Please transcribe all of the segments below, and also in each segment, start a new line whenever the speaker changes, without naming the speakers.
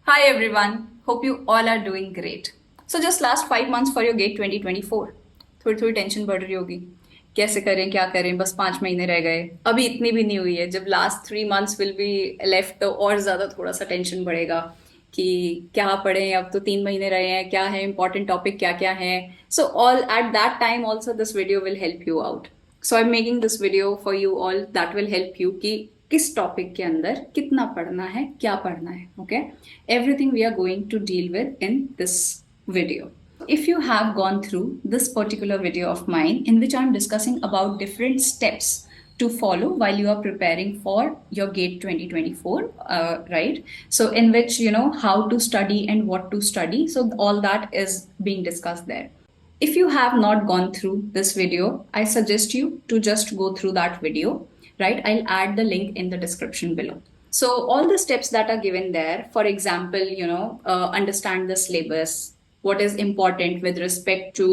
Hi everyone, hope you all are doing great. So just last 5 months for your GATE 2024. थोड़ी थोड़ी tension बढ़ रही होगी, कैसे करें क्या करें, बस 5 महीने रह गए, अभी इतनी भी नहीं हुई है. जब last 3 months will be left तो और ज़्यादा थोड़ा सा टेंशन बढ़ेगा कि क्या पढ़ें. अब तो 3 महीने रहे हैं, क्या है इंपॉर्टेंट टॉपिक, क्या क्या है. So all at that time also this video will help you out. So I am making this video for you all that will help you कि किस टॉपिक के अंदर कितना पढ़ना है, क्या पढ़ना है. Okay, everything we are going to deal with in this video. If you have gone through this particular video of mine in which I'm discussing about different steps to follow while you are preparing for your GATE 2024, right? So in which, how to study and what to study. So all that is being discussed there. If you have not gone through this video, I suggest you to just go through that video, right? I'll add the link in the description below. So all the steps that are given there, for example, understand the syllabus, what is important with respect to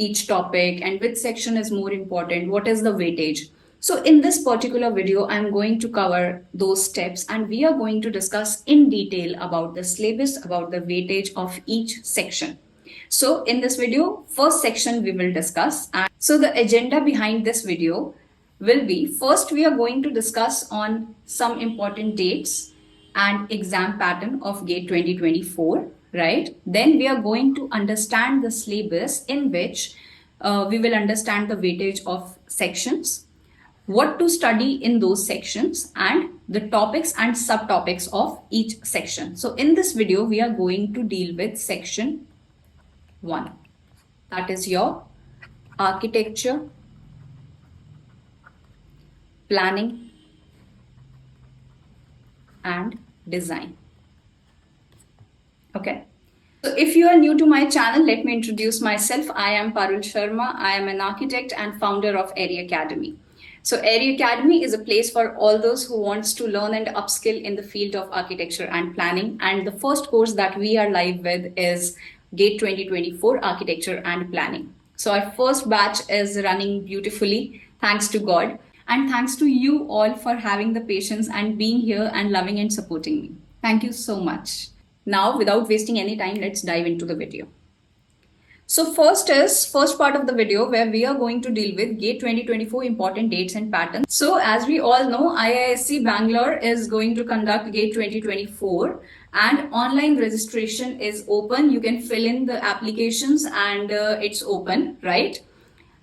each topic and which section is more important, what is the weightage. So in this particular video, I'm going to cover those steps and we are going to discuss in detail about the syllabus, about the weightage of each section. So in this video, first section we will discuss. And so the agenda behind this video will be, first we are going to discuss on some important dates and exam pattern of GATE 2024, right? Then we are going to understand the syllabus in which we will understand the weightage of sections, what to study in those sections, and the topics and subtopics of each section. So in this video, we are going to deal with section 1. That is your architecture, planning, and design. Okay. So if you are new to my channel, let me introduce myself. I am Parul Sharma. I am an architect and founder of Airy Academy. So Airy Academy is a place for all those who wants to learn and upskill in the field of architecture and planning. And the first course that we are live with is GATE 2024 Architecture and Planning. So our first batch is running beautifully, thanks to God. And thanks to you all for having the patience and being here and loving and supporting me. Thank you so much. Now, without wasting any time, let's dive into the video. So first part of the video where we are going to deal with GATE 2024 important dates and patterns. So as we all know, IISc Bangalore is going to conduct GATE 2024 and online registration is open. You can fill in the applications and it's open, right?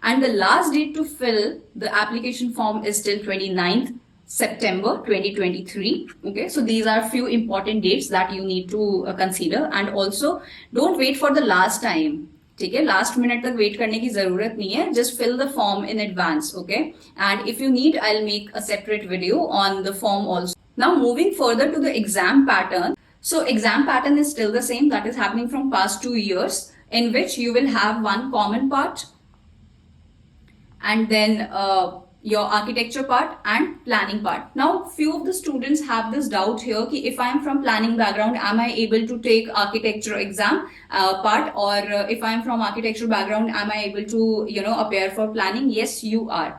And the last date to fill the application form is till 29th September 2023. Okay, so these are few important dates that you need to consider. And also don't wait for the last time. ठीक है, last minute तक wait करने की जरूरत नहीं है. Just fill the form in advance. Okay, and if you need I will make a separate video on the form also. Now moving further to the exam pattern. So exam pattern is still the same, that is happening from past 2 years, in which you will have one common part and then your architecture part and planning part. Now few of the students have this doubt here ki if I am from planning background, am I able to take architecture exam part, or if I am from architecture background, am I able to appear for planning? Yes, you are.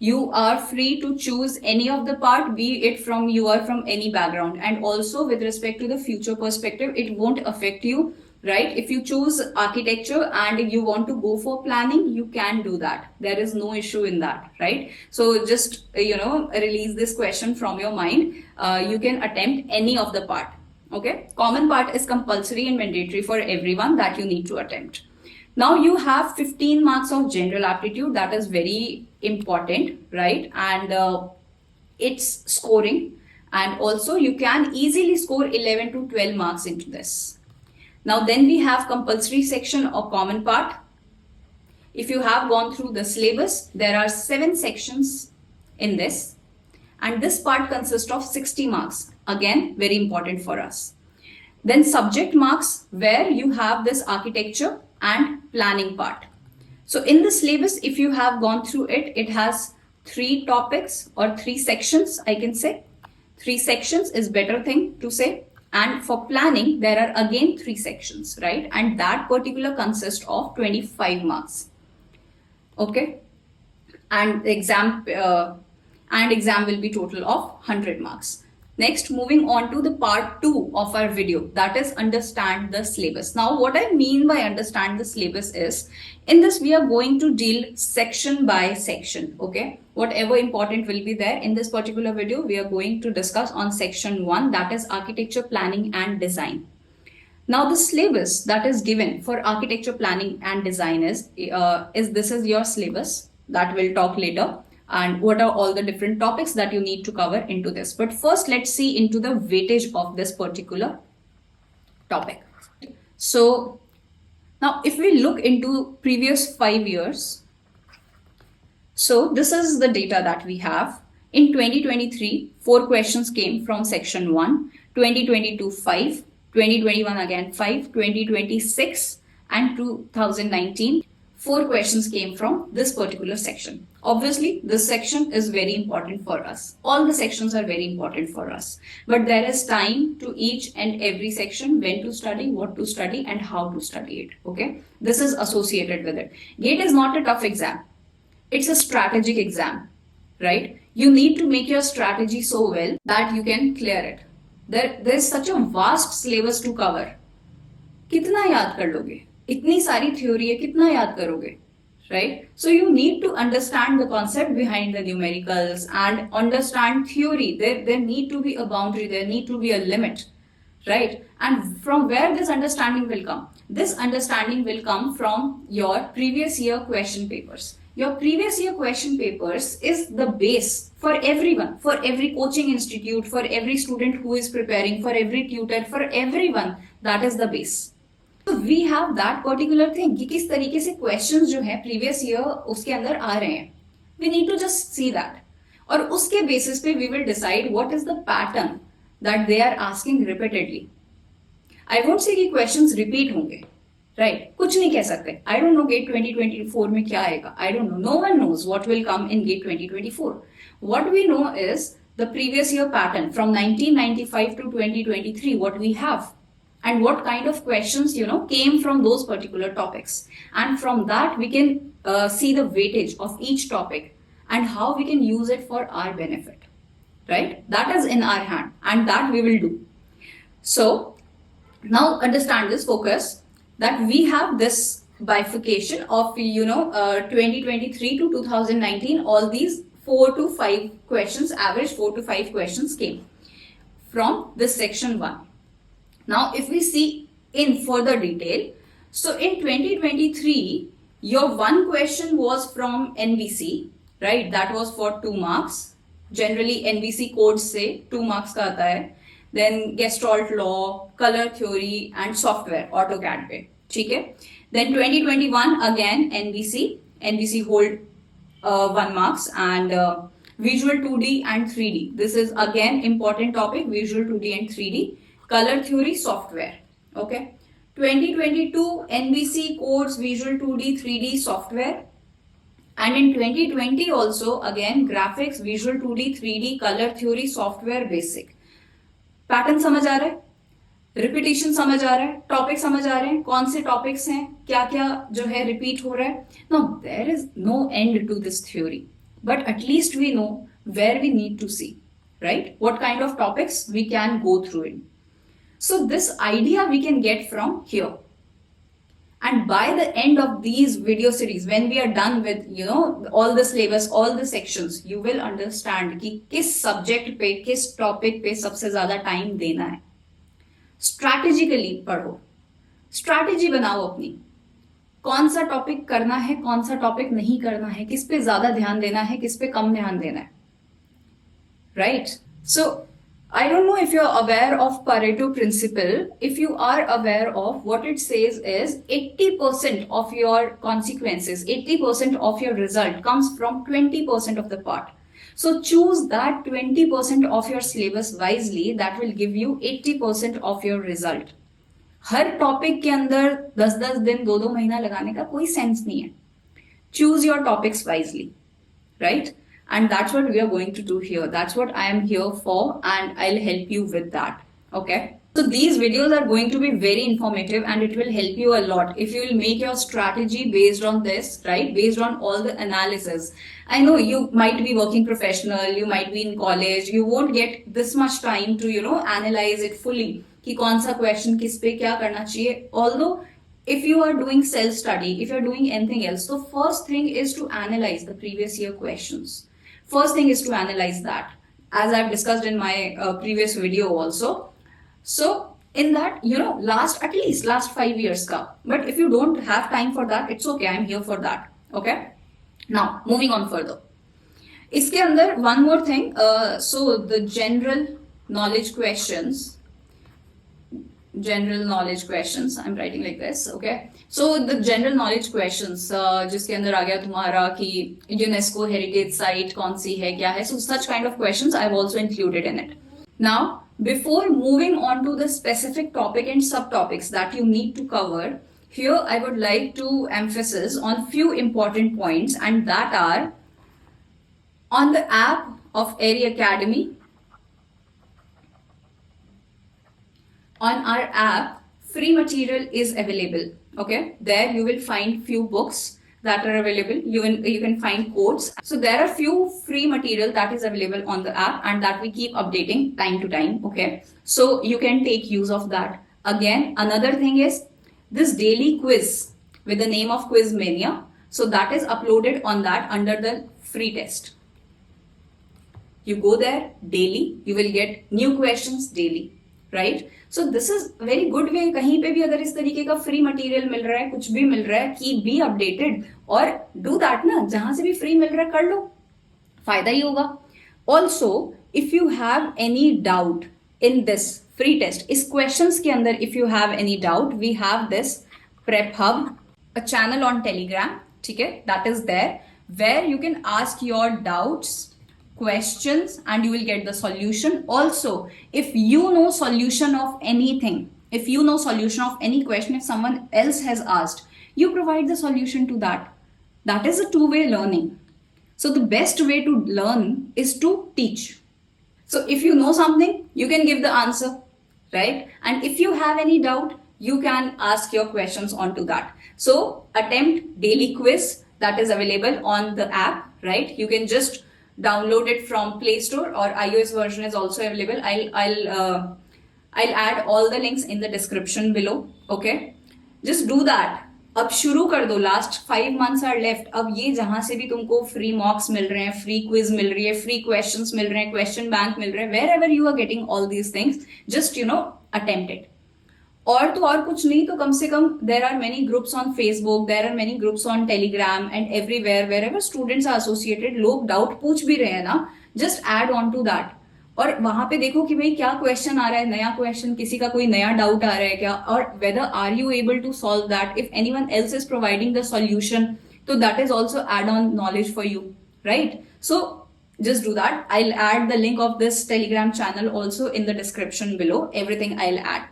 You are free to choose any of the part, be it from you are from any background. And also with respect to the future perspective, it won't affect you, right? If you choose architecture and you want to go for planning, you can do that. There is no issue in that, right? So just release this question from your mind. You can attempt any of the part. Okay, common part is compulsory and mandatory for everyone that you need to attempt. Now you have 15 marks of general aptitude. That is very important, right? And it's scoring, and also you can easily score 11 to 12 marks into this. Now then we have compulsory section or common part. If you have gone through the syllabus, there are 7 sections in this, and this part consists of 60 marks. Again, very important for us. Then subject marks, where you have this architecture and planning part. So in the syllabus, if you have gone through it, it has 3 topics or 3 sections, I can say. 3 sections is better thing to say. And for planning, there are again 3 sections, right? And that particular consists of 25 marks. Okay. And exam will be total of 100 marks. Next, moving on to the part 2 of our video, that is understand the syllabus. Now, what I mean by understand the syllabus is, in this we are going to deal section by section, okay? Whatever important will be there in this particular video, we are going to discuss on section 1, that is architecture, planning and design. Now, the syllabus that is given for architecture, planning and design is this is your syllabus that we'll talk later, and what are all the different topics that you need to cover into this. But first, let's see into the weightage of this particular topic. So now if we look into previous 5 years, so this is the data that we have. In 2023, 4 questions came from section 1, 2022 5, 2021 again 5, 2026 and 2019, 4 questions came from this particular section. Obviously, this section is very important for us. All the sections are very important for us. But there is time to each and every section, when to study, what to study and how to study it. Okay, this is associated with it. GATE is not a tough exam. It's a strategic exam, right? You need to make your strategy so well that you can clear it. There's such a vast syllabus to cover. कितना याद कर लोगे? इतनी सारी theory है, कितना याद करोगे? Right? So you need to understand the concept behind the numericals and understand theory. There need to be a boundary, there need to be a limit, right? And from where this understanding will come? This understanding will come from your previous year question papers. Your previous year question papers is the base for everyone, for every coaching institute, for every student who is preparing, for every tutor, for everyone. That is the base. So we have that particular thing कि किस तरीके से questions जो है previous year उसके अंदर आ रहे हैं. We need to just see that. और उसके basis पे we will decide what is the pattern that they are asking repeatedly. I won't say कि questions repeat होंगे. Right? कुछ नहीं कह सकते. I don't know GATE 2024 में क्या आएगा. I don't know. No one knows what will come in GATE 2024. What we know is the previous year pattern from 1995 to 2023, what we have. And what kind of questions, came from those particular topics. And from that, we can see the weightage of each topic and how we can use it for our benefit, right? That is in our hand and that we will do. So now understand this, focus that we have this bifurcation of, 2023 to 2019, all these 4 to 5 questions, average 4 to 5 questions came from this section 1. Now, if we see in further detail, so in 2023, your one question was from NBC, right? That was for 2 marks. Generally, NBC codes say 2 marks ka aata hai. Then Gestalt law, color theory, and software, AutoCAD pe. ठीक है? Then 2021 again NBC hold 1 marks and visual 2D and 3D. This is again important topic, visual 2D and 3D. Color theory, software. Okay. 2022 NBC codes visual 2D, 3D software. And in 2020 also again graphics, visual 2D, 3D, color theory, software, basic. Pattern समझ आ रहा है? Repetition समझ आ रहा है, topic समझ आ रहे हैं, कौन से टॉपिक्स हैं, क्या क्या जो है रिपीट हो रहा है. No there is no end to this theory, but at least we know where we need to see, right? What kind of topics we can go through it. So this idea we can get from here. And by the end of these video series, when we are done with, all the syllabus, all the sections, you will understand कि किस subject पे, किस topic पे सबसे ज़्यादा time देना है. Strategically पढ़ो, strategy बनाओ अपनी, कौन सा टॉपिक करना है, कौन सा टॉपिक नहीं करना है, किस पे ज्यादा ध्यान देना है, किस पे कम ध्यान देना है, right? So I don't know if you're aware of Pareto principle. If you are aware of, what it says is 80% of your consequences, 80% of your result comes from 20% of the part. So choose that 20% of your syllabus wisely. That will give you 80% of your result. Her topic के अंदर 10-10 दिन 2-2 महीना लगाने का कोई sense नहीं है. Choose your topics wisely, right? And that's what we are going to do here. That's what I am here for, and I'll help you with that. Okay? So these videos are going to be very informative and it will help you a lot if you will make your strategy based on this, right? Based on all the analysis. I know you might be working professional, you might be in college, you won't get this much time to, analyze it fully. कि कौन सा question किस पे क्या करना चाहिए. Although if you are doing self study, if you're doing anything else, the first thing is to analyze the previous year questions. First thing is to analyze that, as I've discussed in my previous video also. So in that, at least last 5 years ka. But if you don't have time for that, it's okay. I'm here for that. Okay. Now moving on further. इसके अंदर one more thing. So the general knowledge questions. I'm writing like this. Okay. So the general knowledge questions, जिसके अंदर आ गया तुम्हारा कि UNESCO heritage site कौन सी है क्या है. So such kind of questions I've also included in it. Now, before moving on to the specific topic and subtopics that you need to cover, here I would like to emphasize on few important points, and that are on the app of Airy Academy. On our app, free material is available. Okay, there you will find few books that are available. You can find codes. So there are few free material that is available on the app and that we keep updating time to time. Okay, so you can take use of that. Again, another thing is this daily quiz with the name of Quiz Mania. So that is uploaded on that under the free test. You go there daily, you will get new questions daily. Right so this is very good way. कहीं पे भी अगर इस तरीके का free material मिल रहा है, कुछ भी मिल रहा है, कीप बी अपडेटेड और डू दैट ना. जहां से भी फ्री मिल रहा है कर लो, फायदा ही होगा. Also if you have any doubt in this free test, इस क्वेश्चंस के अंदर if you have any doubt, we have this prep hub, a channel on Telegram. ठीक है, that is there where you can ask your doubts, questions, and you will get the solution. Also, if you know solution of anything, if you know solution of any question, if someone else has asked, you provide the solution to that. That is a two-way learning. So the best way to learn is to teach. So if you know something, you can give the answer, right? And if you have any doubt, you can ask your questions onto that. So attempt daily quiz that is available on the app, right? You can just download it from Play Store, or iOS version is also available. I'll add all the links in the description below. Okay, just do that. अब शुरू कर दो. Last 5 months are left. अब ये जहां से भी तुमको फ्री मॉक्स मिल रहे हैं, फ्री क्विज मिल रही है, फ्री क्वेश्चंस मिल रहे हैं, क्वेश्चन बैंक मिल रहे हैं, wherever you are getting all these things, just attempt it. और तो और कुछ नहीं तो कम से कम there are many groups on Facebook, there are many groups on Telegram and everywhere wherever students are associated. लोग डाउट पूछ भी रहे हैं ना, just add on to that. और वहां पे देखो कि भाई क्या क्वेश्चन आ रहा है, नया क्वेश्चन, किसी का कोई नया डाउट आ रहा है क्या, और whether are you able to solve that. If anyone else is providing the solution, so that is also add on knowledge for you, right? So just do that. I'll add the link of this Telegram channel also in the description below. Everything I'll add.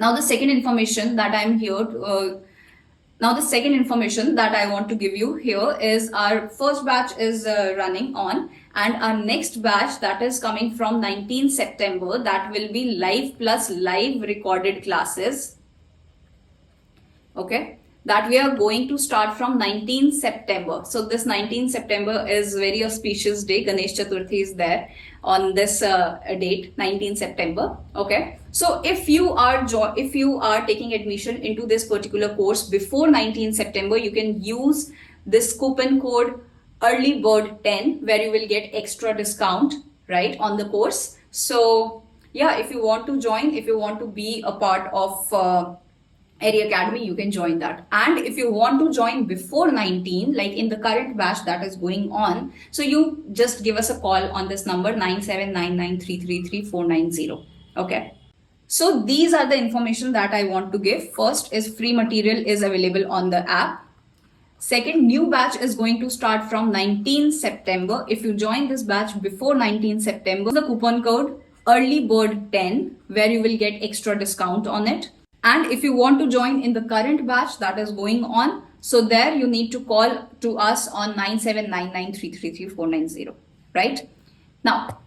Now the second information that I want to give you here is our first batch is running on, and our next batch that is coming from 19 September, that will be live plus live recorded classes. Okay, that we are going to start from 19 September. So this 19 September is very auspicious day. Ganesh Chaturthi is there on this date, 19 September. Okay, so if you are taking admission into this particular course before 19 September, you can use this coupon code earlybird10, where you will get extra discount, right, on the course. So yeah, if you want to join, if you want to be a part of Airy Academy, you can join that. And if you want to join before 19, like in the current batch that is going on, so you just give us a call on this number 9799333490. Okay, so these are the information that I want to give. First is free material is available on the app. Second, new batch is going to start from 19 September. If you join this batch before 19 September, the coupon code earlybird10, where you will get extra discount on it. And if you want to join in the current batch that is going on, so there you need to call to us on 9799333490, right? Now,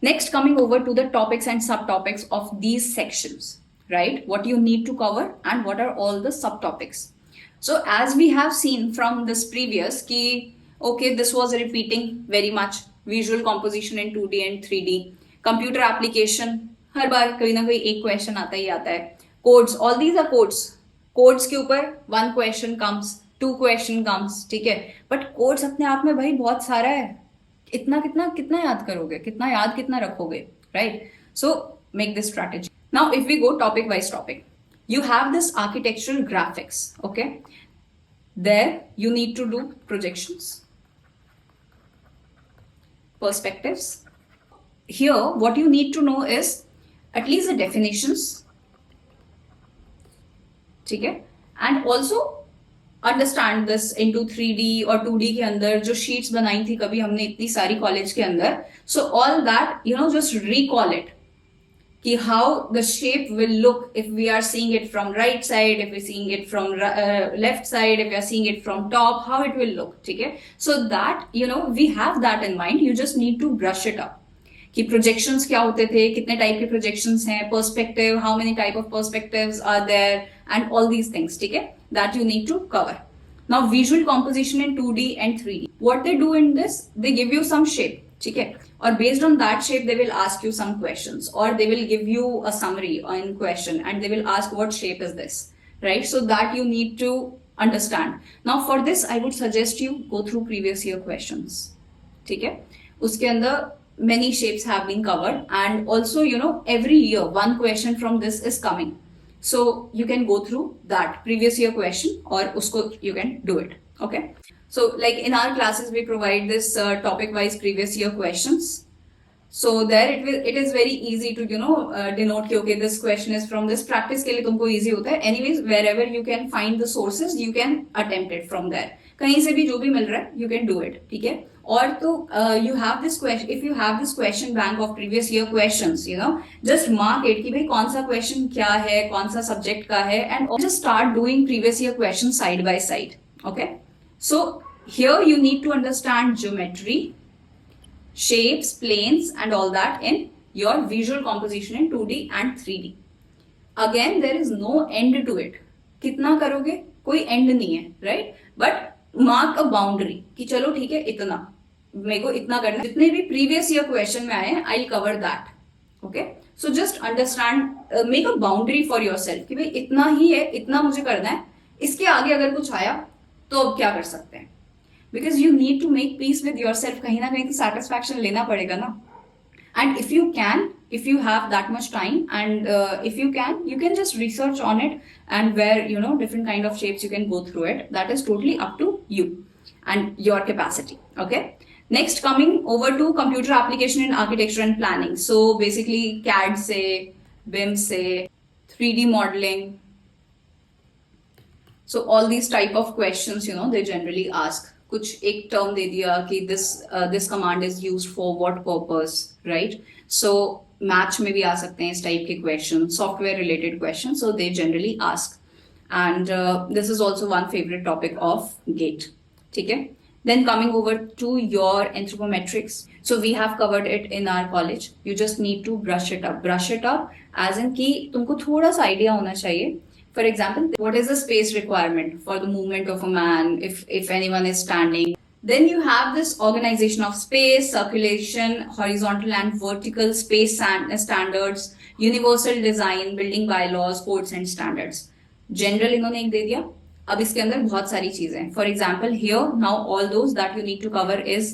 Next, coming over to the topics and subtopics of these sections, right? What you need to cover and what are all the subtopics. So as we have seen from this previous ki, okay, this was repeating very much, visual composition in 2D and 3D, computer application, हर बार कोई ना कोई एक question आता ही आता है, codes, all these are codes, codes के ऊपर one question comes, two question comes, ठीक है, बट कोड्स अपने आप में भाई बहुत सारा है, इतना कितना कितना याद करोगे, कितना रखोगे, right? So make this strategy. Now if we go topic wise topic, you have this architectural graphics, okay? There you need to do projections, perspectives. Here what you need to know is at least the definitions, ठीक है, and also understand this into 3D और 2D के अंदर जो sheets बनाई थी कभी हमने इतनी सारी कॉलेज के अंदर, so all that you know just recall it कि how the shape will look if we are seeing it from right side, if we seeing it from left side, if we are seeing it from top, how it will look, ठीक है. So that you know we have that in mind, you just need to brush it up कि projections क्या होते थे, कितने type के projections हैं, perspective, how many type of perspectives are there and all these things, ठीक है, that you need to cover. Now visual composition in 2D and 3D, what they do in this, they give you some shape, ठीक है, और based on that shape they will ask you some questions or they will give you a summary in question and they will ask what shape is this, right? So that you need to understand. Now for this I would suggest you go through previous year questions, ठीक है, उसके अंदर many shapes have been covered and also you know every year one question from this is coming. So you can go through that previous year question or usko you can do it, okay? So like in our classes we provide this topic wise previous year questions. So there it is very easy to you know denote कि okay this question is from this, practice के लिए तुमको easy होता है. Anyways wherever you can find the sources you can attempt it from there. कहीं से भी जो भी मिल रहा है you can do it, ठीक है. और तो you have this question, if you have this question bank of previous year questions, you know just mark it कि भाई कौन सा question क्या है, कौन सा subject का है, and just start doing previous year questions side by side, okay? So here you need to understand geometry, shapes, planes and all that in your visual composition in 2D and 3D. Again there is no end to it, कितना करोगे कोई end नहीं है, right? But mark a boundary कि चलो ठीक है इतना मेरे को इतना करना है, जितने भी प्रीवियस ईयर क्वेश्चन में आए हैं I will cover that, okay? So just understand, make a boundary for yourself कि भाई इतना ही है, इतना मुझे करना है, इसके आगे अगर कुछ आया तो अब क्या कर सकते हैं, because you need to make peace with yourself, कहीं ना कहीं तो सेटिस्फैक्शन लेना पड़ेगा ना. And if you can, if you have that much time and if you can just research on it and where you know different kind of shapes you can go through it. That is totally up to you and your capacity, okay? Next, coming over to computer application in architecture and planning. So basically CAD से, BIM से, 3D modeling. So all these type of questions you know they generally ask. कुछ एक term दे दिया कि this command is used for what purpose, right? So maths में भी आ सकते हैं इस टाइप के question, software related question, so they generally ask. And this is also one favourite topic of GATE, ठीक है. Then coming over to your anthropometrics. So we have covered it in our college. You just need to brush it up. Brush it up as in कि तुमको थोड़ा सा idea होना चाहिए. For example, what is the space requirement for the movement of a man if anyone is standing? Then you have this organization of space, circulation, horizontal and vertical space standards, universal design, building bylaws, codes and standards. General इन्होंने एक दे दिया. अब इसके अंदर बहुत सारी चीजें. For example, here now all those that you need to cover is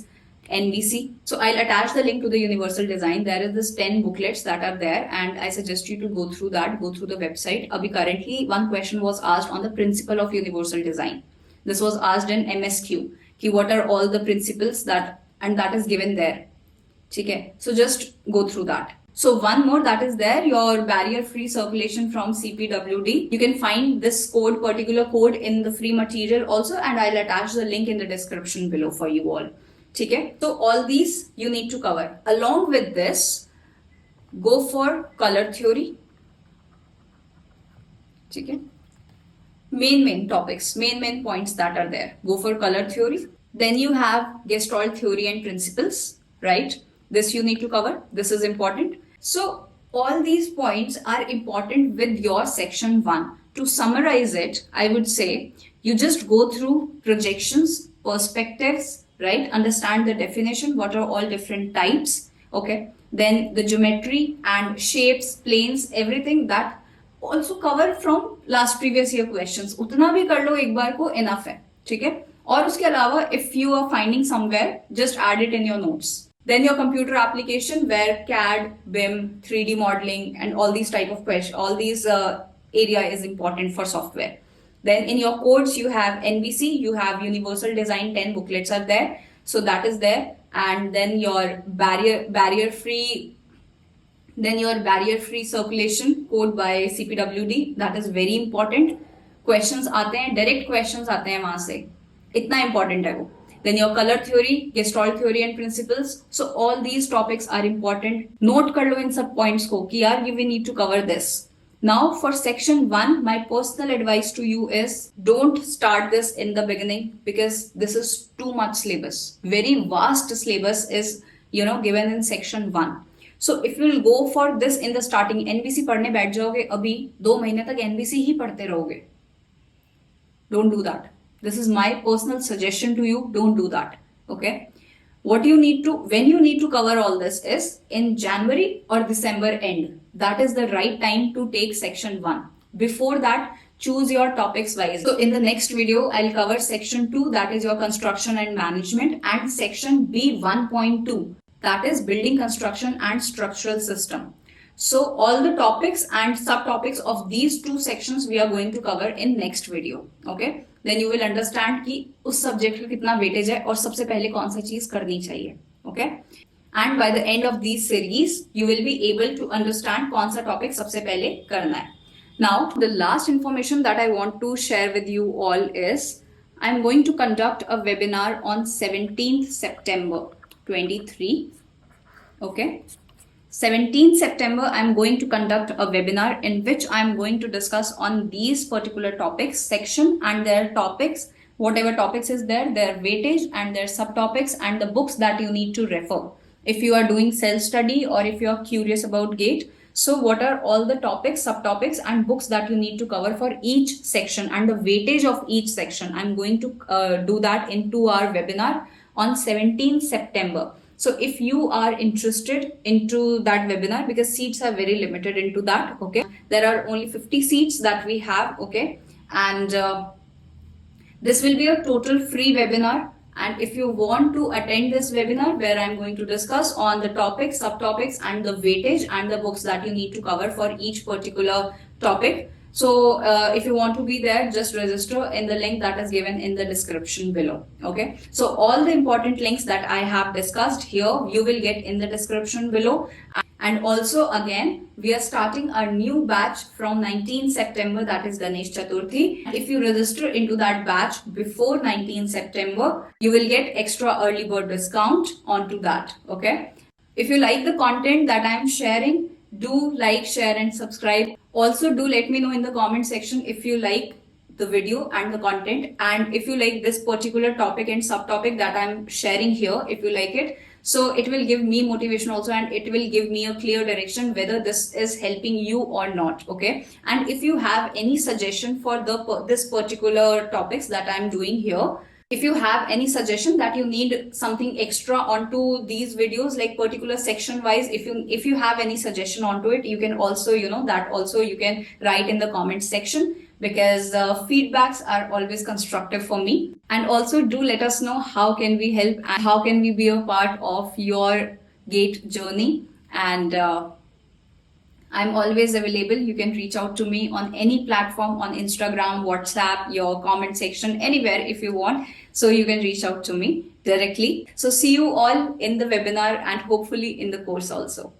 NBC. So I'll attach the link to the universal design. There is this 10 booklets that are there and I suggest you to go through that, go through the website. Abhi currently one question was asked on the principle of universal design. This was asked in MSQ. Ki what are all the principles that is given there. Okay? So just go through that. So one more that is there, your barrier free circulation from CPWD. You can find this particular code in the free material also and I'll attach the link in the description below for you all. ठीक है, तो all these you need to cover. Along with this, go for color theory. ठीक है, main topics, main points that are there. Go for color theory. Then you have Gestalt theory and principles, right? this you need to cover, this is important. So all these points are important with your section 1. To summarize it, I would say you just go through projections, perspectives, right? Understand the definition, what are all different types, okay? Then the geometry and shapes, planes, everything that also cover from last previous year questions. उतना भी कर लो एक बार को enough है, ठीक है? और उसके अलावा if you are finding somewhere, just add it in your notes. Then your computer application where CAD, BIM, 3D modeling and all these type of questions, all these area is important for software. Then in your codes you have NBC, you have Universal Design 10 booklets are there. So that is there. And then your barrier free circulation code by CPWD, that is very important. Questions आते हैं, direct questions आते हैं वहां से, इतना important है वो. Then your color theory, Gestalt theory and principles. So all these topics are important. Note कर लो इन सब points को कि यार we need to cover this. Now for section 1, my personal advice to you is don't start this in the beginning because this is too much syllabus. Very vast syllabus is, given in section 1. So if you will go for this in the starting, NBC पढ़ने बैठ जाओगे अभी 2 महीने तक NBC ही पढ़ते रहोगे. Don't do that. This is my personal suggestion to you. Don't do that. Okay. When you need to cover all this is in January or December end. That is the right time to take section 1. Before that, choose your topics wise. So in the next video, I'll cover section 2, that is your construction and management, and section B 1.2, that is building construction and structural system. So all the topics and subtopics of these 2 sections we are going to cover in next video. Okay. Then you will understand कि उस subject का कितना weightage है और सबसे पहले कौन सा चीज करनी चाहिए. Okay. And by the end of these series, you will be able to understand कौन सा topic सबसे पहले करना है. Now, the last information that I want to share with you all is I'm going to conduct a webinar on 17th September 23. Okay. 17th September, I'm going to conduct a webinar in which I'm going to discuss on these particular topics, section and their topics, whatever topics is there, their weightage and their subtopics and the books that you need to refer. If you are doing self-study or if you are curious about GATE, so what are all the topics, subtopics and books that you need to cover for each section and the weightage of each section. I'm going to do that in 2-hour webinar on 17th September. So if you are interested into that webinar, because seats are very limited into that, okay, there are only 50 seats that we have, okay, and this will be a total free webinar. And if you want to attend this webinar where I'm going to discuss on the topics, subtopics and the weightage and the books that you need to cover for each particular topic, so if you want to be there, just register in the link that is given in the description below. Okay. So all the important links that I have discussed here, you will get in the description below. And also again, we are starting our new batch from 19th September, that is Ganesh Chaturthi. If you register into that batch before 19th September, you will get extra early bird discount onto that. Okay. If you like the content that I am sharing, do like, share and subscribe. Also do let me know in the comment section if you like the video and the content, and if you like this particular topic and subtopic that I'm sharing here, if you like it. So it will give me motivation also, and it will give me a clear direction whether this is helping you or not. Okay. And if you have any suggestion for this particular topics that I'm doing here, if you have any suggestion that you need something extra onto these videos, like particular section wise, if you have any suggestion onto it, you can also, that also you can write in the comment section, because feedbacks are always constructive for me. And also do let us know how can we help and how can we be a part of your GATE journey. And I'm always available. You can reach out to me on any platform, on Instagram, WhatsApp, your comment section, anywhere if you want. So you can reach out to me directly. So see you all in the webinar and hopefully in the course also.